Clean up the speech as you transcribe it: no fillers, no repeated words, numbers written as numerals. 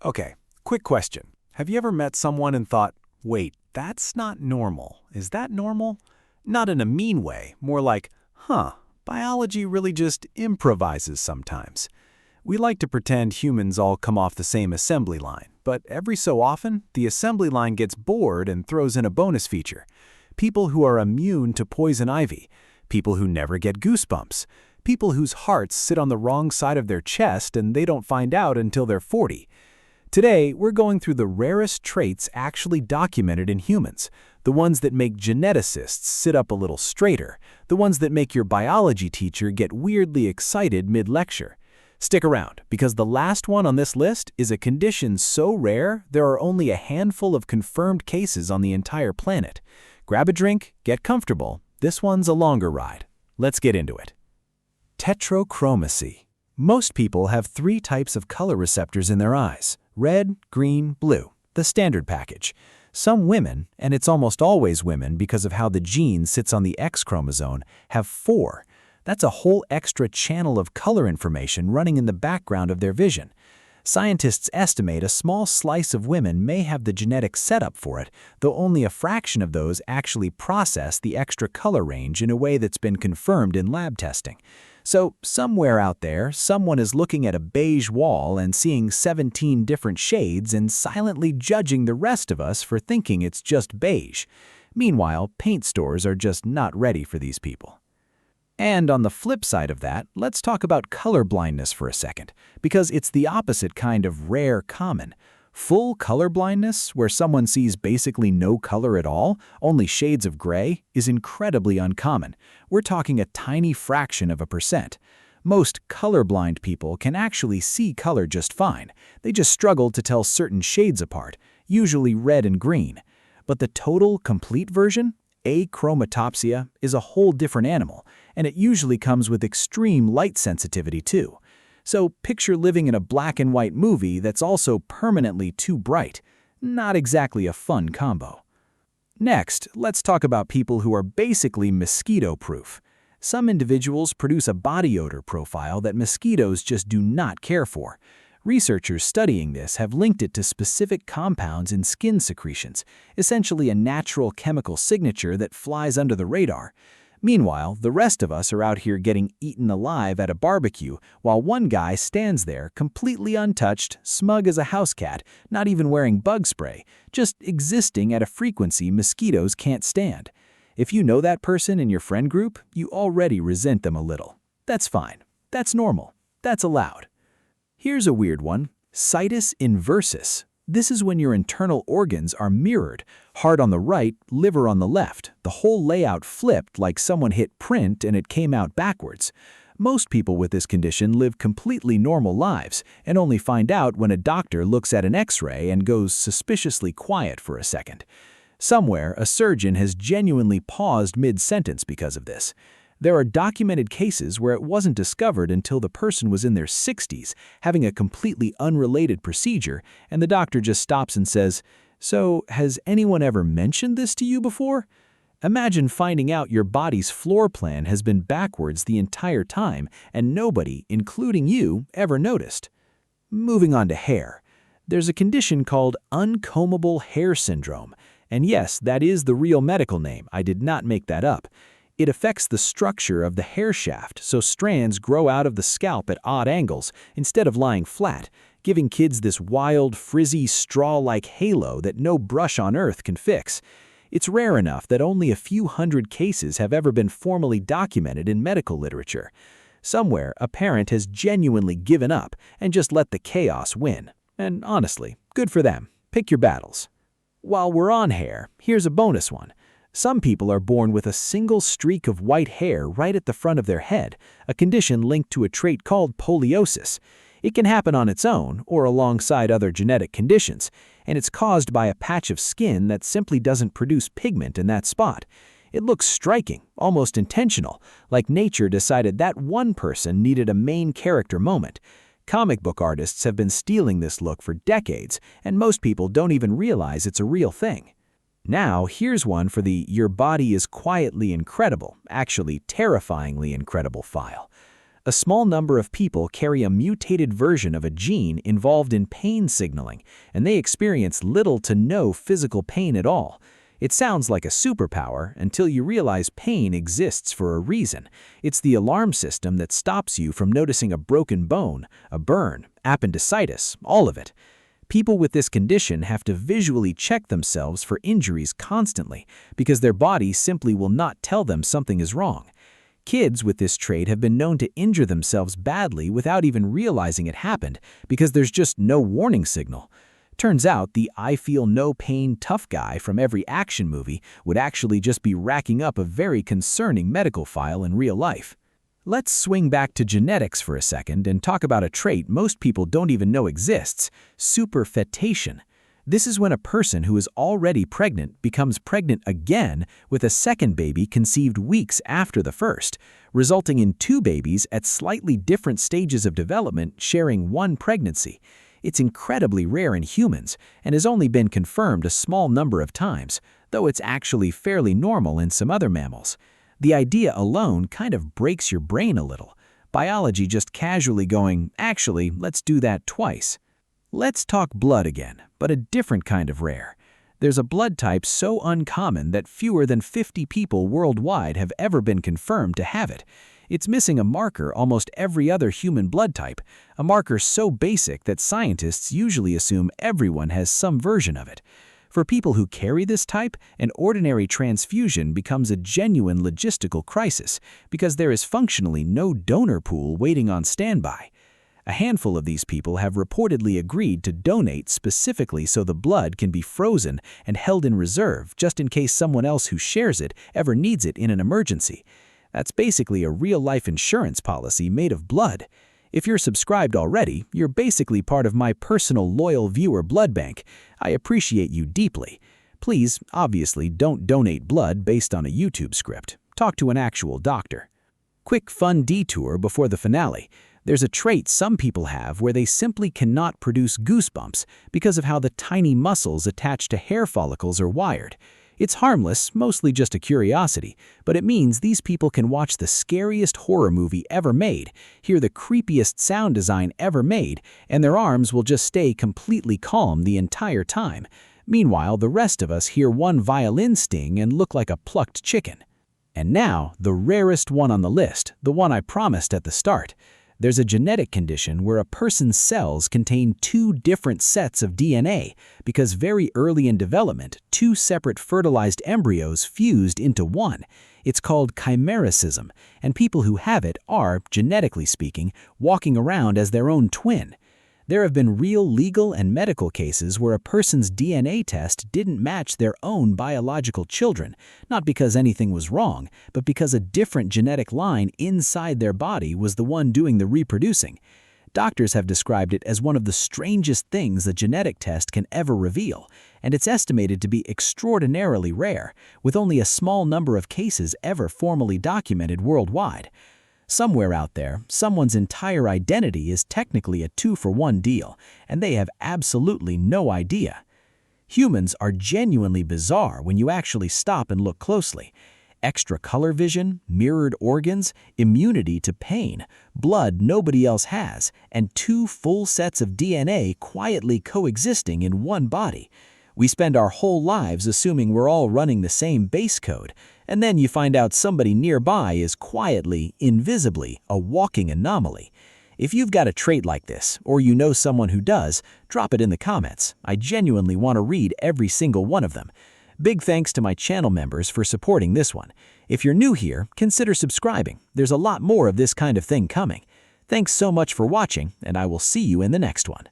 Okay, quick question. Have you ever met someone and thought, wait, that's not normal. Is that normal? Not in a mean way, more like, biology really just improvises sometimes. We like to pretend humans all come off the same assembly line, but every so often, the assembly line gets bored and throws in a bonus feature. People who are immune to poison ivy, people who never get goosebumps, people whose hearts sit on the wrong side of their chest and they don't find out until they're 40. Today, we're going through the rarest traits actually documented in humans, the ones that make geneticists sit up a little straighter, the ones that make your biology teacher get weirdly excited mid-lecture. Stick around, because the last one on this list is a condition so rare there are only a handful of confirmed cases on the entire planet. Grab a drink, get comfortable. This one's a longer ride. Let's get into it. Tetrachromacy. Most people have 3 types of color receptors in their eyes: red, green, blue, the standard package. Some women, and it's almost always women because of how the gene sits on the X chromosome, have 4. That's a whole extra channel of color information running in the background of their vision. Scientists estimate a small slice of women may have the genetic setup for it, though only a fraction of those actually process the extra color range in a way that's been confirmed in lab testing. So somewhere out there, someone is looking at a beige wall and seeing 17 different shades and silently judging the rest of us for thinking it's just beige. Meanwhile, paint stores are just not ready for these people. And on the flip side of that, let's talk about color blindness for a second, because it's the opposite kind of rare common. Full color blindness, where someone sees basically no color at all, only shades of gray, is incredibly uncommon. We're talking a tiny fraction of a percent. Most colorblind people can actually see color just fine. They just struggle to tell certain shades apart, usually red and green. But the total, complete version, achromatopsia, is a whole different animal, and it usually comes with extreme light sensitivity too. So picture living in a black and white movie that's also permanently too bright. Not exactly a fun combo. Next, let's talk about people who are basically mosquito-proof. Some individuals produce a body odor profile that mosquitoes just do not care for. Researchers studying this have linked it to specific compounds in skin secretions, essentially a natural chemical signature that flies under the radar. Meanwhile, the rest of us are out here getting eaten alive at a barbecue, while one guy stands there completely untouched, smug as a house cat, not even wearing bug spray, just existing at a frequency mosquitoes can't stand. If you know that person in your friend group, you already resent them a little. That's fine. That's normal. That's allowed. Here's a weird one: situs inversus. This is when your internal organs are mirrored, heart on the right, liver on the left, the whole layout flipped like someone hit print and it came out backwards. Most people with this condition live completely normal lives and only find out when a doctor looks at an X-ray and goes suspiciously quiet for a second. Somewhere, a surgeon has genuinely paused mid-sentence because of this. There are documented cases where it wasn't discovered until the person was in their 60s, having a completely unrelated procedure, and the doctor just stops and says, "So, has anyone ever mentioned this to you before?" Imagine finding out your body's floor plan has been backwards the entire time, and nobody, including you, ever noticed. Moving on to hair. There's a condition called uncombable hair syndrome. And yes, that is the real medical name. I did not make that up. It affects the structure of the hair shaft, so strands grow out of the scalp at odd angles instead of lying flat, giving kids this wild, frizzy, straw-like halo that no brush on earth can fix. It's rare enough that only a few hundred cases have ever been formally documented in medical literature. Somewhere, a parent has genuinely given up and just let the chaos win. And honestly, good for them. Pick your battles. While we're on hair, here's a bonus one. Some people are born with a single streak of white hair right at the front of their head, a condition linked to a trait called poliosis. It can happen on its own or alongside other genetic conditions, and it's caused by a patch of skin that simply doesn't produce pigment in that spot. It looks striking, almost intentional, like nature decided that one person needed a main character moment. Comic book artists have been stealing this look for decades, and most people don't even realize it's a real thing. Now, here's one for the "your body is quietly incredible, actually terrifyingly incredible" file. A small number of people carry a mutated version of a gene involved in pain signaling, and they experience little to no physical pain at all. It sounds like a superpower until you realize pain exists for a reason. It's the alarm system that stops you from noticing a broken bone, a burn, appendicitis, all of it. People with this condition have to visually check themselves for injuries constantly because their body simply will not tell them something is wrong. Kids with this trait have been known to injure themselves badly without even realizing it happened because there's just no warning signal. Turns out the "I feel no pain tough guy" from every action movie would actually just be racking up a very concerning medical file in real life. Let's swing back to genetics for a second and talk about a trait most people don't even know exists: superfetation. This is when a person who is already pregnant becomes pregnant again with a second baby conceived weeks after the first, resulting in two babies at slightly different stages of development sharing one pregnancy. It's incredibly rare in humans and has only been confirmed a small number of times, though it's actually fairly normal in some other mammals. The idea alone kind of breaks your brain a little. Biology just casually going, "Actually, let's do that twice." Let's talk blood again, but a different kind of rare. There's a blood type so uncommon that fewer than 50 people worldwide have ever been confirmed to have it. It's missing a marker almost every other human blood type, a marker so basic that scientists usually assume everyone has some version of it. For people who carry this type, an ordinary transfusion becomes a genuine logistical crisis because there is functionally no donor pool waiting on standby. A handful of these people have reportedly agreed to donate specifically so the blood can be frozen and held in reserve just in case someone else who shares it ever needs it in an emergency. That's basically a real-life insurance policy made of blood. If you're subscribed already, you're basically part of my personal loyal viewer blood bank. I appreciate you deeply. Please, obviously, don't donate blood based on a YouTube script. Talk to an actual doctor. Quick fun detour before the finale. There's a trait some people have where they simply cannot produce goosebumps because of how the tiny muscles attached to hair follicles are wired. It's harmless, mostly just a curiosity, but it means these people can watch the scariest horror movie ever made, hear the creepiest sound design ever made, and their arms will just stay completely calm the entire time. Meanwhile, the rest of us hear one violin sting and look like a plucked chicken. And now, the rarest one on the list, the one I promised at the start. There's a genetic condition where a person's cells contain two different sets of DNA because very early in development, two separate fertilized embryos fused into one. It's called chimerism, and people who have it are, genetically speaking, walking around as their own twin. There have been real legal and medical cases where a person's DNA test didn't match their own biological children, not because anything was wrong, but because a different genetic line inside their body was the one doing the reproducing. Doctors have described it as one of the strangest things a genetic test can ever reveal, and it's estimated to be extraordinarily rare, with only a small number of cases ever formally documented worldwide. Somewhere out there, someone's entire identity is technically a 2-for-1 deal, and they have absolutely no idea. Humans are genuinely bizarre when you actually stop and look closely. Extra color vision, mirrored organs, immunity to pain, blood nobody else has, and two full sets of DNA quietly coexisting in one body. We spend our whole lives assuming we're all running the same base code, and then you find out somebody nearby is quietly, invisibly, a walking anomaly. If you've got a trait like this, or you know someone who does, drop it in the comments. I genuinely want to read every single one of them. Big thanks to my channel members for supporting this one. If you're new here, consider subscribing. There's a lot more of this kind of thing coming. Thanks so much for watching, and I will see you in the next one.